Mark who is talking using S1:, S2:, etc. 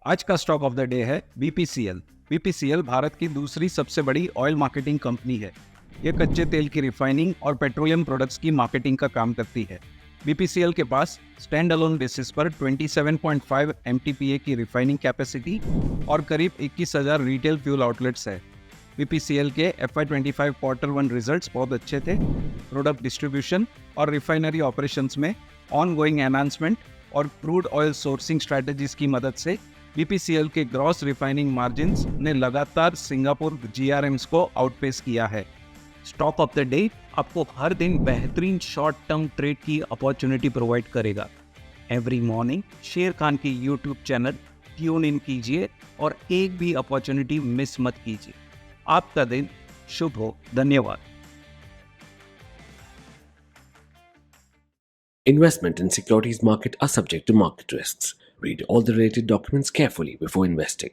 S1: आज का stock of the day है बीपीसीएल। बीपीसीएल भारत की दूसरी सबसे बड़ी ऑयल मार्केटिंग कंपनी है। ये कच्चे तेल की रिफाइनिंग और पेट्रोलियम प्रोडक्ट्स की मार्केटिंग का काम करती है। बीपीसीएल के पास स्टैंड अलोन बेसिस पर 27.5 एमटीपीए की रिफाइनिंग कैपेसिटी और करीब 21,000 रिटेल फ्यूल आउटलेट्स है। बीपीसीएल के FY25 क्वार्टर 1 रिजल्ट्स बहुत अच्छे थे। प्रोडक्ट डिस्ट्रीब्यूशन और रिफाइनरी ऑपरेशंस में ऑनगोइंग एनहांसमेंट और क्रूड ऑयल सोर्सिंग स्ट्रैटेजीज की मदद से बीपीसीएल के ग्रॉस रिफाइनिंग मार्जिन्स ने लगातार सिंगापुर जीआरएम्स को आउटपेस किया है। स्टॉक ऑफ द डे आपको हर दिन बेहतरीन शॉर्ट टर्म ट्रेड की अपॉर्चुनिटी प्रोवाइड करेगा। एवरी मॉर्निंग शेर खान की यूट्यूब चैनल ट्यून इन कीजिए और एक भी अपॉर्चुनिटी मिस मत कीजिए। आपका दिन शुभ हो। धन्यवाद।
S2: Investment in securities market are subject to market risks. Read all the related documents carefully before investing.